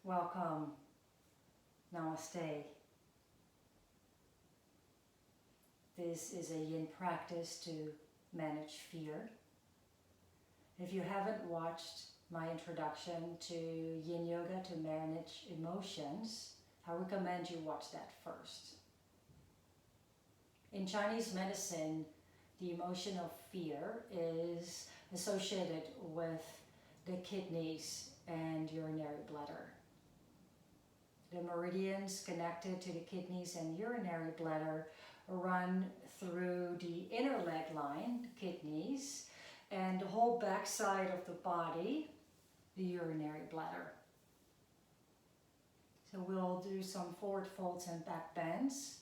Welcome. Namaste. This is a yin practice to manage fear. If you haven't watched my introduction to Yin Yoga to manage emotions, I recommend you watch that first. In Chinese medicine, the emotion of fear is associated with the kidneys and urinary bladder. The meridians connected to the kidneys and urinary bladder run through the inner leg line, the kidneys, and the whole back side of the body, the urinary bladder. So we'll do some forward folds and back bends.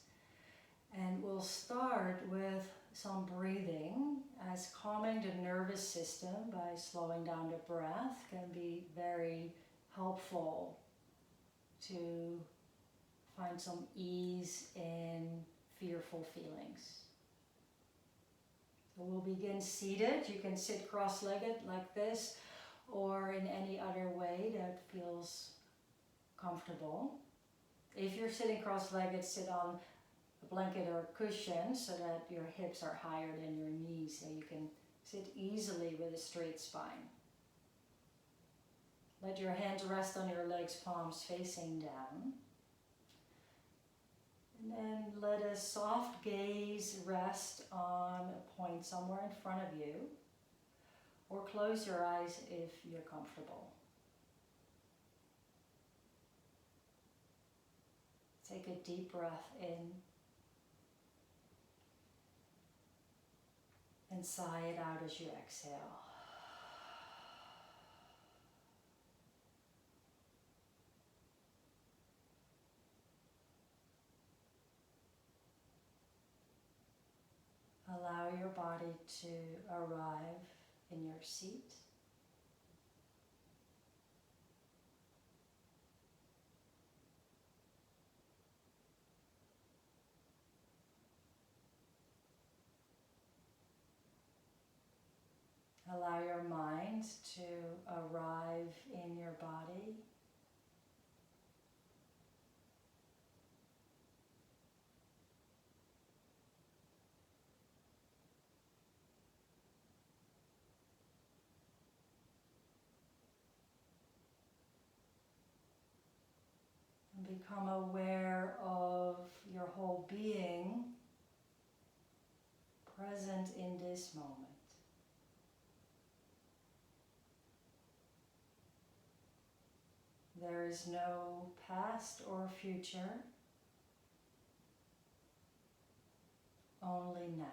And we'll start with some breathing, as calming the nervous system by slowing down the breath can be very helpful to find some ease in fearful feelings. So we'll begin seated. You can sit cross-legged like this or in any other way that feels comfortable. If you're sitting cross-legged, sit on a blanket or a cushion so that your hips are higher than your knees and you can sit easily with a straight spine. Let your hands rest on your legs, palms facing down. And then let a soft gaze rest on a point somewhere in front of you, or close your eyes if you're comfortable. Take a deep breath in and sigh it out as you exhale. Allow your body to arrive in your seat. Allow your mind to arrive in your body. And become aware of your whole being present in this moment. There is no past or future, only now.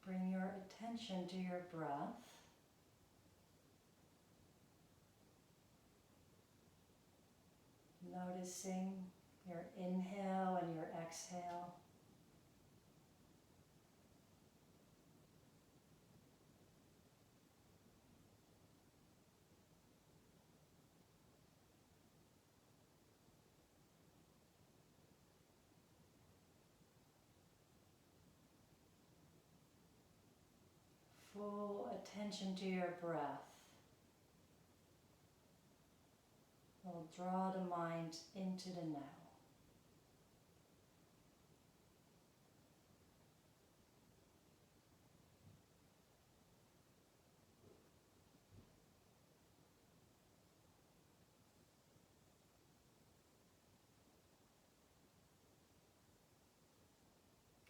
Bring your attention to your breath. Noticing your inhale and your exhale. Full attention to your breath will draw the mind into the now.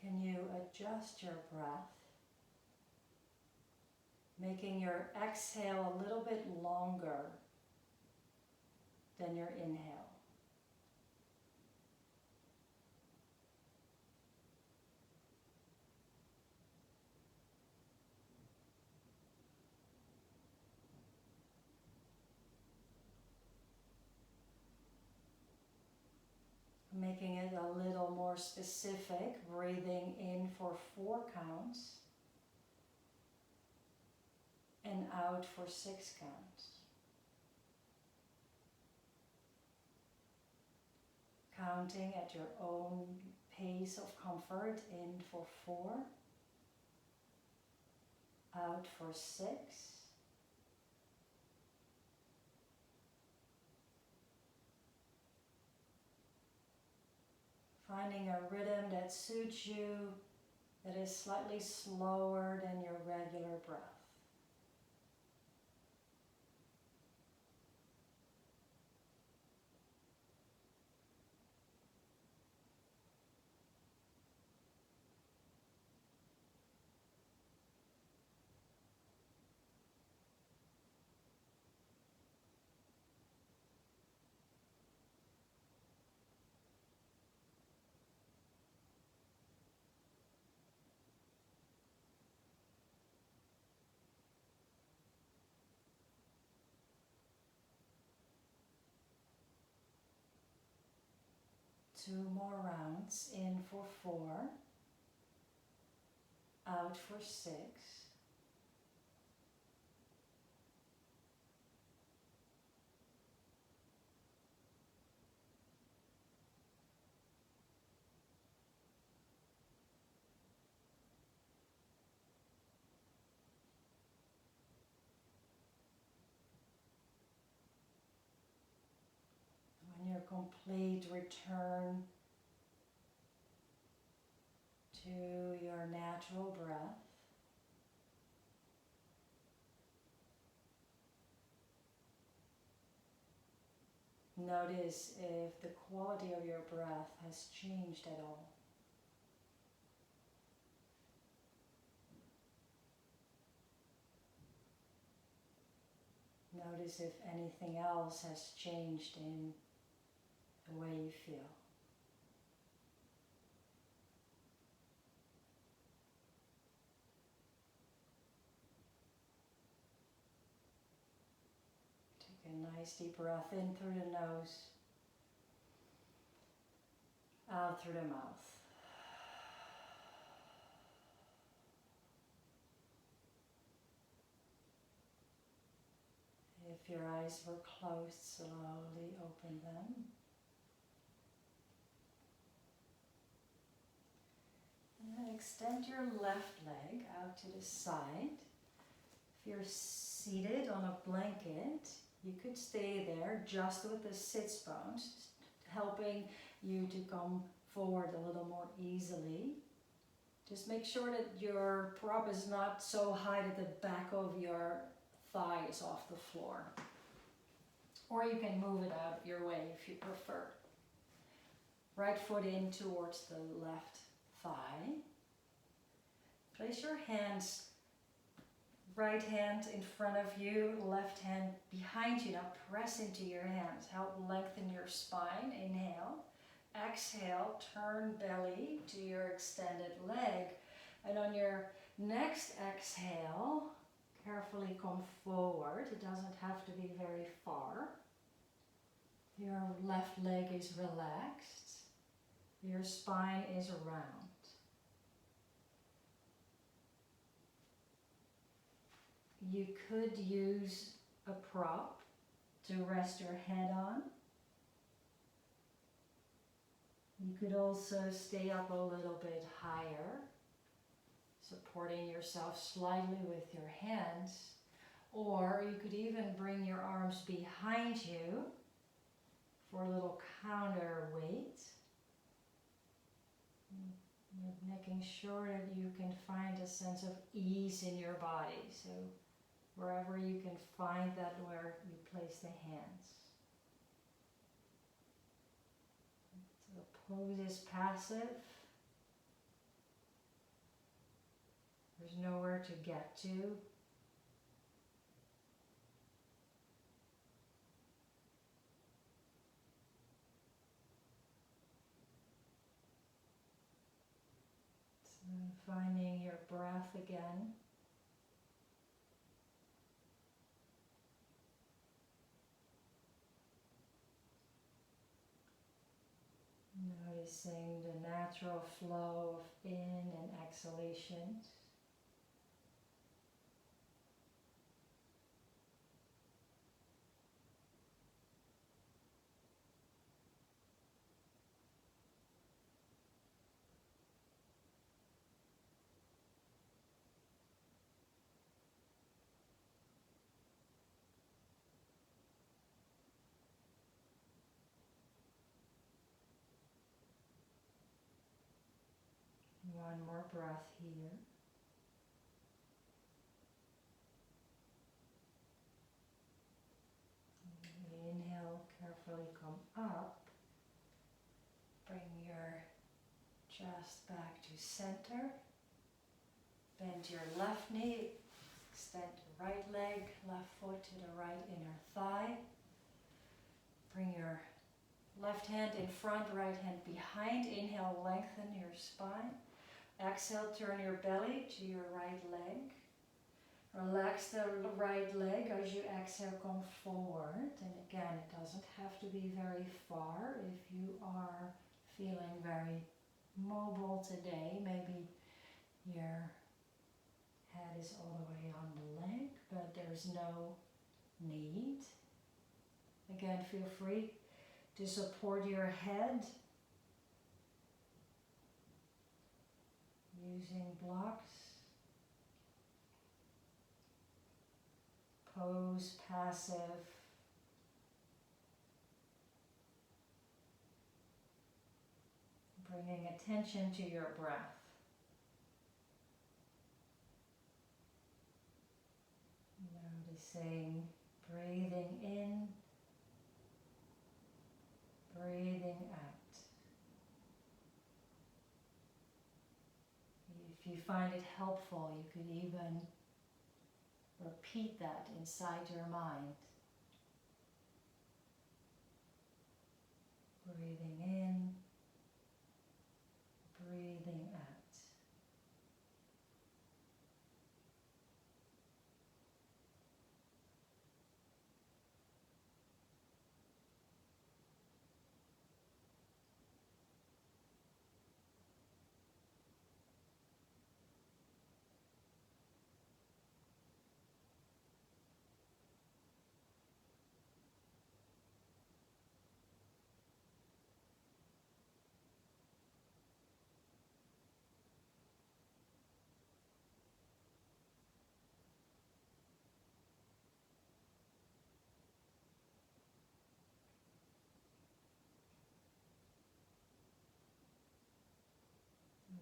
Can you adjust your breath, making your exhale a little bit longer than your inhale? Making it a little more specific, breathing in for 4 counts. out for 6 counts. Counting at your own pace of comfort, in for 4, out for 6, finding a rhythm that suits you, that is slightly slower than your regular breath. Two more rounds, in for 4, out for 6. When you're complete, return to your natural breath. Notice if the quality of your breath has changed at all. Notice if anything else has changed in the way you feel. Take a nice deep breath in through the nose, out through the mouth. If your eyes were closed, slowly open them. And then extend your left leg out to the side. If you're seated on a blanket, you could stay there just with the sits bones, helping you to come forward a little more easily. Just make sure that your prop is not so high that the back of your thigh is off the floor. Or you can move it out of your way if you prefer. Right foot in towards the left thigh. Place your hands, right hand in front of you, left hand behind you. Now press into your hands. Help lengthen your spine. Inhale. Exhale, turn belly to your extended leg. And on your next exhale, carefully come forward. It doesn't have to be very far. Your left leg is relaxed. Your spine is round. You could use a prop to rest your head on. You could also stay up a little bit higher, supporting yourself slightly with your hands, or you could even bring your arms behind you for a little counter weight. You're making sure that you can find a sense of ease in your body, so wherever you can find that, where you place the hands. So the pose is passive. There's nowhere to get to. So finding your breath again. Noticing the natural flow of in and exhalations. breath here. Inhale, carefully come up. Bring your chest back to center. Bend your left knee. Extend the right leg, left foot to the right inner thigh. Bring your left hand in front, right hand behind. Inhale, lengthen your spine. Exhale, turn your belly to your right leg. Relax the right leg as you exhale, come forward. And again, it doesn't have to be very far. If you are feeling very mobile today, maybe your head is all the way on the leg, but there's no need. Again, feel free to support your head using blocks. Pose passive. Bringing attention to your breath. Noticing breathing in, breathing out. If you find it helpful, you could even repeat that inside your mind. Breathing in, breathing out.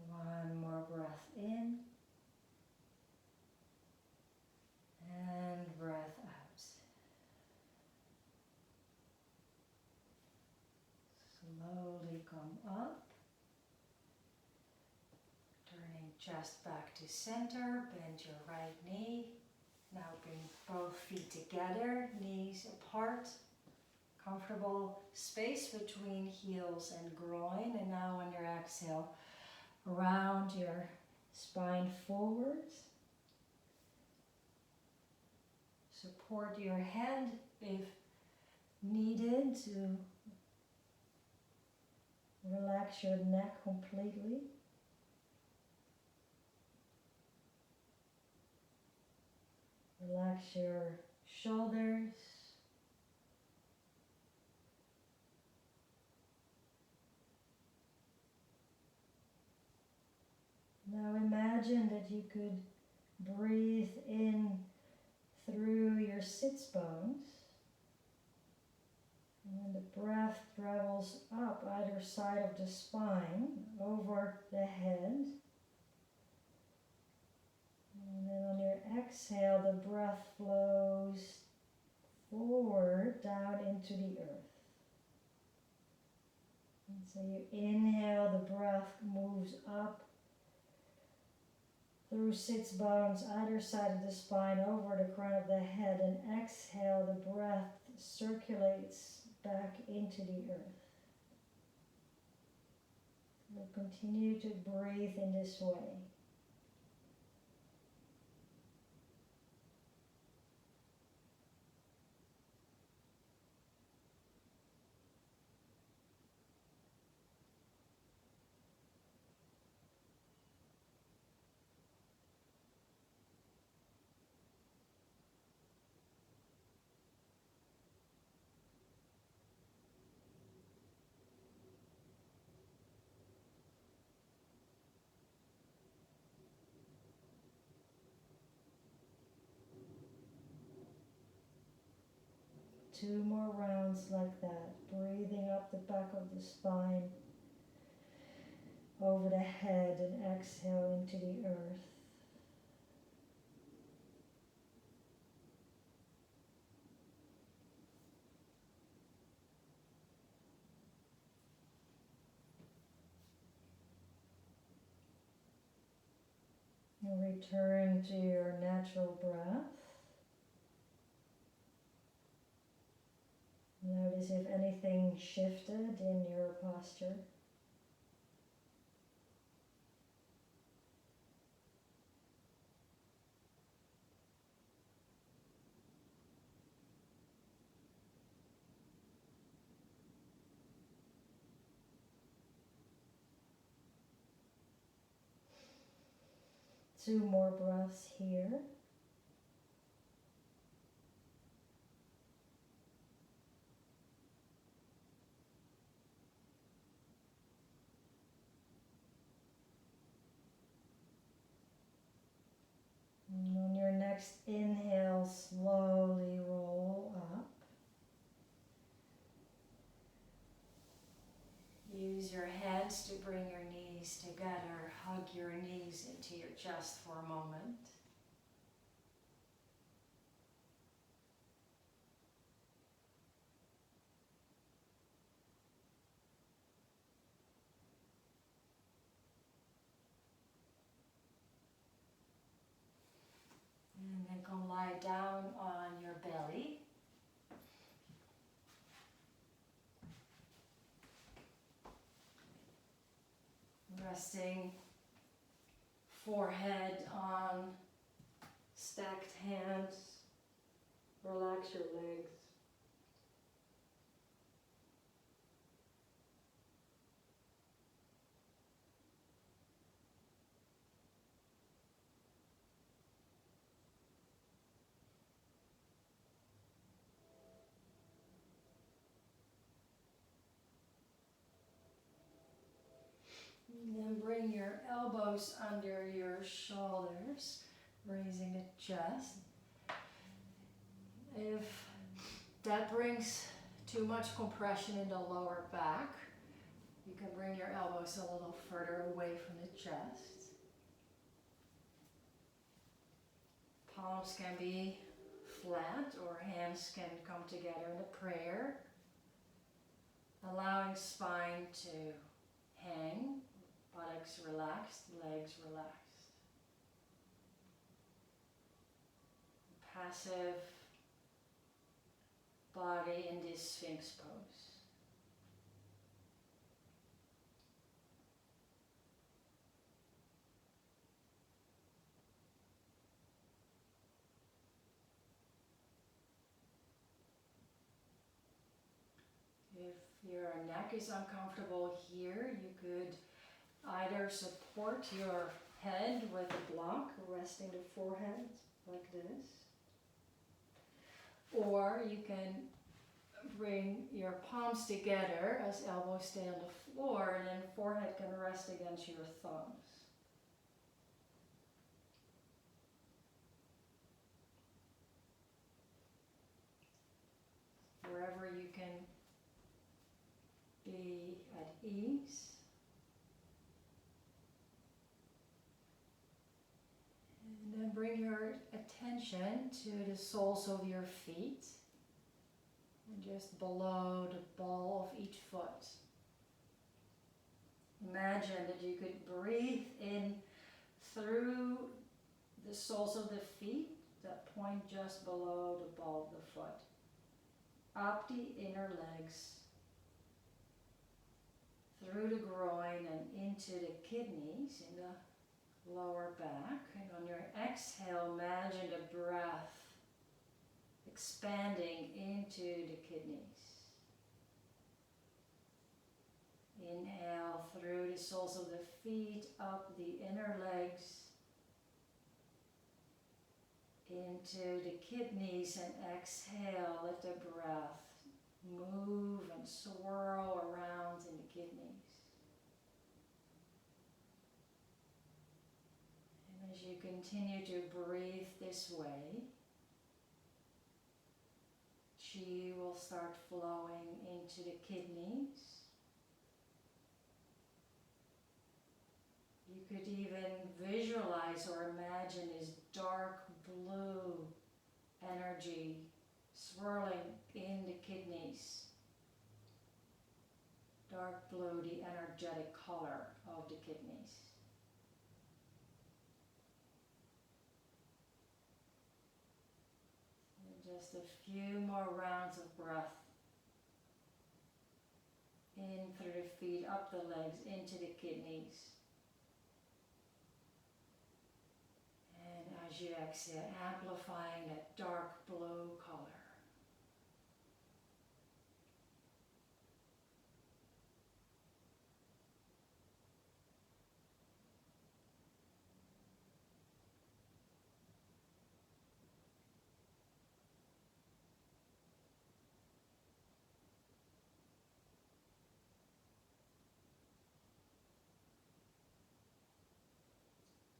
One more breath in and breath out. Slowly come up, turning chest back to center, bend your right knee. Now bring both feet together, knees apart. Comfortable space between heels and groin. And now on your exhale, round your spine forwards. Support your head if needed to relax your neck completely. Relax your shoulders. Now imagine that you could breathe in through your sits bones. And when the breath travels up either side of the spine, over the head. And then on your exhale, the breath flows forward down into the earth. And so you inhale, the breath moves up through sits bones, either side of the spine, over the crown of the head, and exhale, the breath circulates back into the earth. We'll continue to breathe in this way. Two more rounds like that, breathing up the back of the spine, over the head and exhale into the earth. And return to your natural breath. Notice if anything shifted in your posture. Two more breaths here. And on your next inhale, slowly roll up. Use your hands to bring your knees together. Hug your knees into your chest for a moment. And then come lie down on your belly. Resting forehead on stacked hands. Relax your legs. And then bring your elbows under your shoulders, raising the chest. If that brings too much compression in the lower back, you can bring your elbows a little further away from the chest. Palms can be flat or hands can come together in a prayer, allowing spine to hang, buttocks relaxed, legs relaxed. Passive body in this Sphinx pose. If your neck is uncomfortable here, you could either support your head with a block, resting the forehead like this, or you can bring your palms together as elbows stay on the floor, and then forehead can rest against your thumbs. Wherever you can be at ease. And then bring your attention to the soles of your feet and just below the ball of each foot. Imagine that you could breathe in through the soles of the feet that point just below the ball of the foot, up the inner legs, through the groin and into the kidneys in the lower back. And on your exhale, imagine the breath expanding into the kidneys. Inhale through the soles of the feet, up the inner legs, into the kidneys, and exhale, let the breath move and swirl around in the kidneys. And as you continue to breathe this way, Qi will start flowing into the kidneys. could even visualize or imagine this dark blue energy swirling in the kidneys. Dark blue, the energetic color of the kidneys. And just a few more rounds of breath. In through the feet, up the legs, into the kidneys. And as you exhale, amplifying that dark blue color.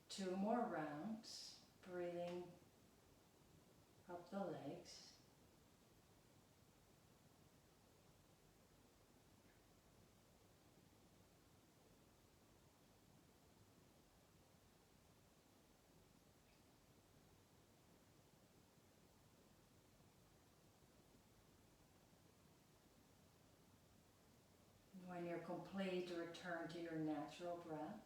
Two more rounds, breathing up the legs. When you're complete, return to your natural breath.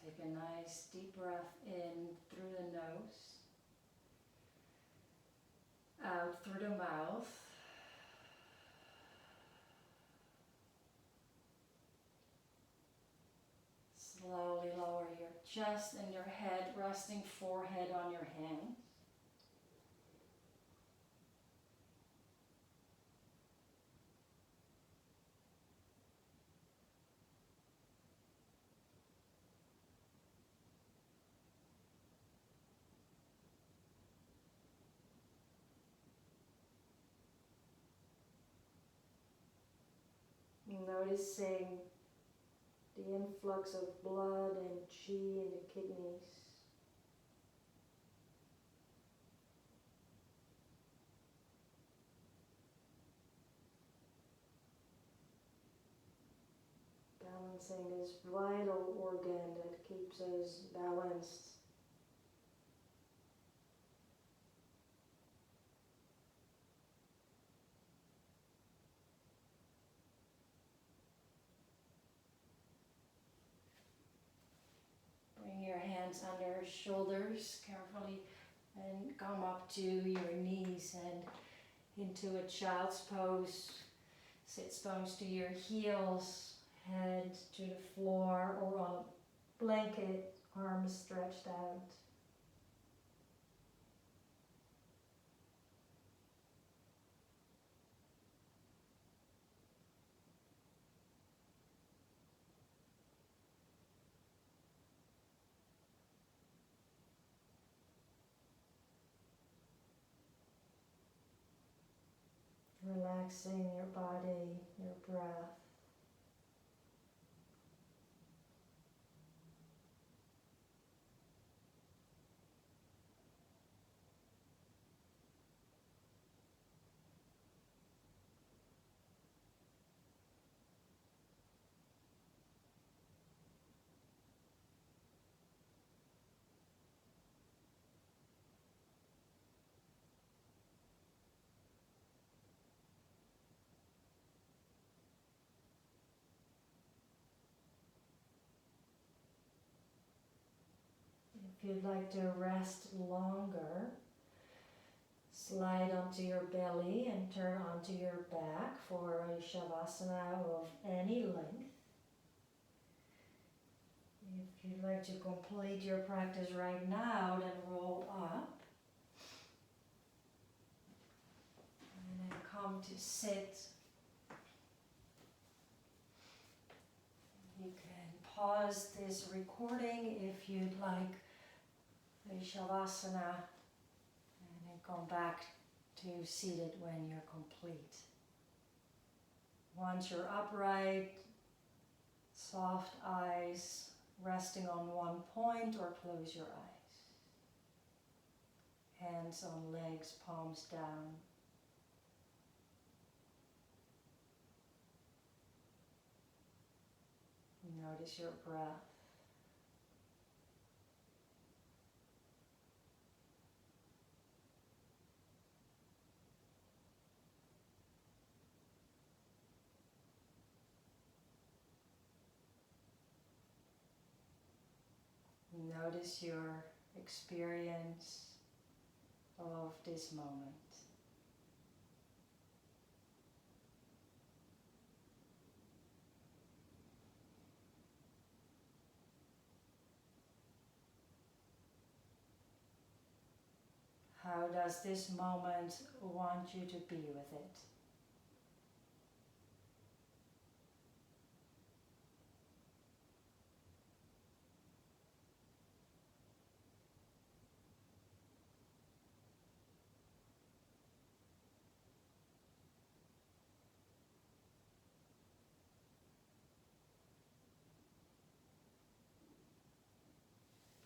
Take a nice deep breath in through the nose, out through the mouth. Slowly lower your chest and your head, resting forehead on your hands. Noticing the influx of blood and chi in the kidneys. Balancing this vital organ that keeps us balanced. Bring your hands under your shoulders carefully and come up to your knees and into a child's pose. Sit bones to your heels, head to the floor or on a blanket, arms stretched out. Relaxing your body, your breath. If you'd like to rest longer, slide onto your belly and turn onto your back for a shavasana of any length. If you'd like to complete your practice right now, then roll up. And then come to sit. You can pause this recording if you'd like a shavasana, and then come back to seated when you're complete. Once you're upright, Soft eyes resting on one point or close your eyes. Hands on legs, palms down. Notice your breath. Notice your experience of this moment. How does this moment want you to be with it?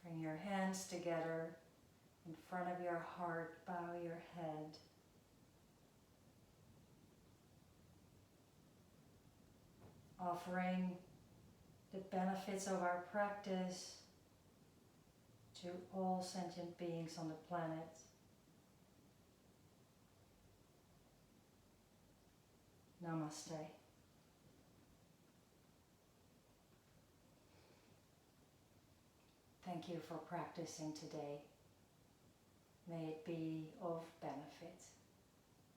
Bring your hands together in front of your heart, bow your head. Offering the benefits of our practice to all sentient beings on the planet. Namaste. Thank you for practicing today. May it be of benefit.